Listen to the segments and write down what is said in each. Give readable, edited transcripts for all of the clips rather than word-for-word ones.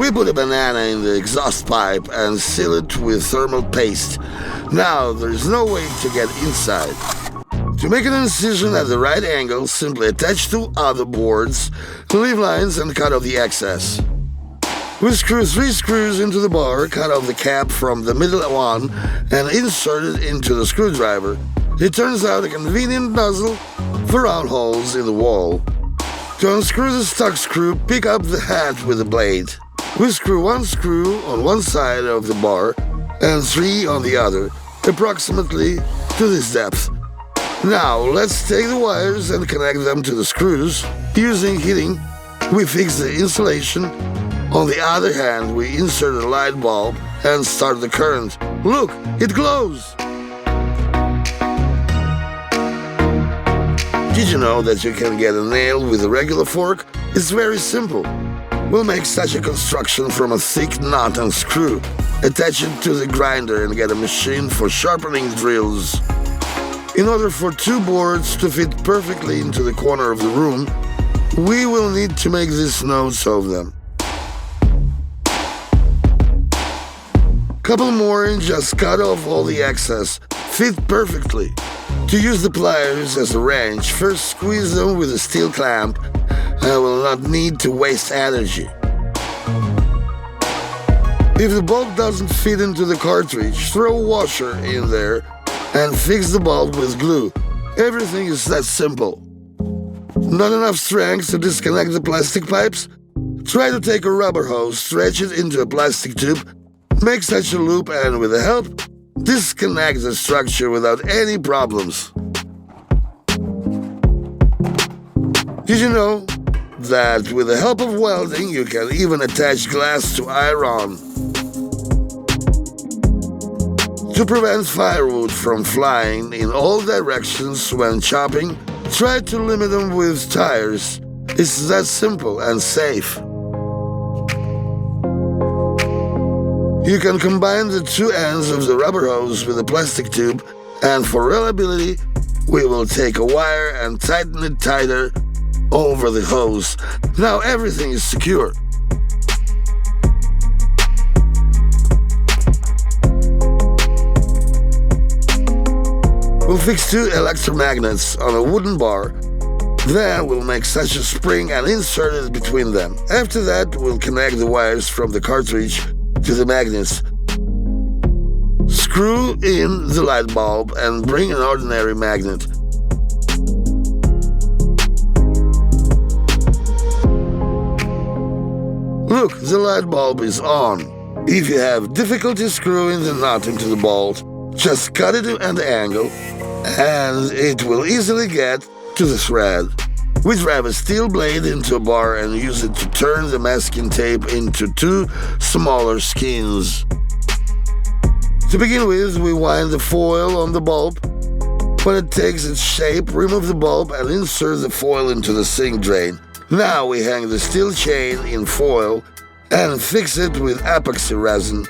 We put a banana in the exhaust pipe and seal it with thermal paste. Now there's no way to get inside. To make an incision at the right angle, simply attach two other boards, leave lines and cut off the excess. We screw 3 screws into the bar, cut off the cap from the middle one and insert it into the screwdriver. It turns out a convenient nozzle for round holes in the wall. To unscrew the stuck screw, pick up the head with a blade. We screw 1 screw on one side of the bar and 3 on the other, approximately to this depth. Now let's take the wires and connect them to the screws. Using heating, we fix the insulation. On the other hand, we insert a light bulb and start the current. Look, it glows! Did you know that you can get a nail with a regular fork? It's very simple. We'll make such a construction from a thick nut and screw. Attach it to the grinder and get a machine for sharpening drills. In order for 2 boards to fit perfectly into the corner of the room, we will need to make these notes of them. Couple more and just cut off all the excess. Fit perfectly. To use the pliers as a wrench, first squeeze them with a steel clamp and will not need to waste energy. If the bulb doesn't fit into the cartridge, throw a washer in there and fix the bulb with glue. Everything is that simple. Not enough strength to disconnect the plastic pipes? Try to take a rubber hose, stretch it into a plastic tube, make such a loop and with the help, disconnect the structure without any problems. Did you know that with the help of welding you can even attach glass to iron? To prevent firewood from flying in all directions when chopping, try to limit them with tires. It's that simple and safe. You can combine the 2 ends of the rubber hose with a plastic tube, and for reliability, we will take a wire and tighten it tighter over the hose. Now everything is secure. We'll fix 2 electromagnets on a wooden bar. Then we'll make such a spring and insert it between them. After that, we'll connect the wires from the cartridge to the magnets. Screw in the light bulb and bring an ordinary magnet. Look, the light bulb is on. If you have difficulty screwing the nut into the bolt, just cut it at the angle and it will easily get to the thread. We drive a steel blade into a bar and use it to turn the masking tape into 2 smaller skins. To begin with, we wind the foil on the bulb. When it takes its shape, remove the bulb and insert the foil into the sink drain. Now we hang the steel chain in foil and fix it with epoxy resin.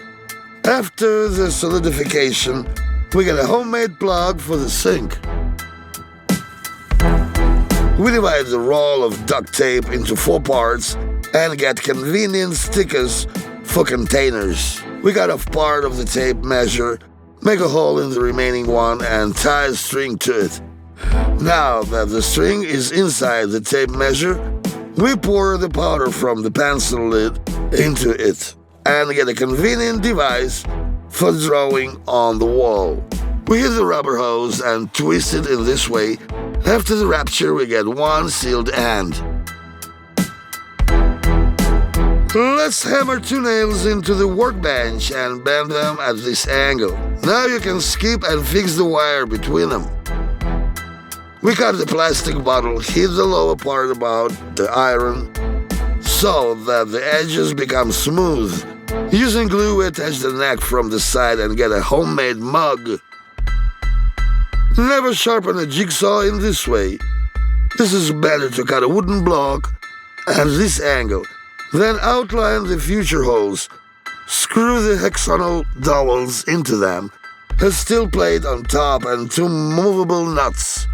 After the solidification, we get a homemade plug for the sink. We divide the roll of duct tape into 4 parts and get convenient stickers for containers. We cut off part of the tape measure, make a hole in the remaining one and tie a string to it. Now that the string is inside the tape measure, we pour the powder from the pencil lid into it and get a convenient device for drawing on the wall. We hit the rubber hose and twist it in this way. After the rupture, we get 1 sealed end. Let's hammer 2 nails into the workbench and bend them at this angle. Now you can skip and fix the wire between them. We cut the plastic bottle, hit the lower part about the iron so that the edges become smooth. Using glue, we attach the neck from the side and get a homemade mug. Never sharpen a jigsaw in this way. This is better to cut a wooden block at this angle. Then outline the future holes. Screw the hexagonal dowels into them. A steel plate on top and 2 movable nuts.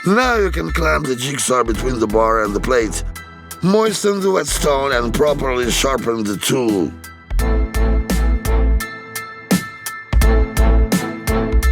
Now you can clamp the jigsaw between the bar and the plate. Moisten the whetstone and properly sharpen the tool.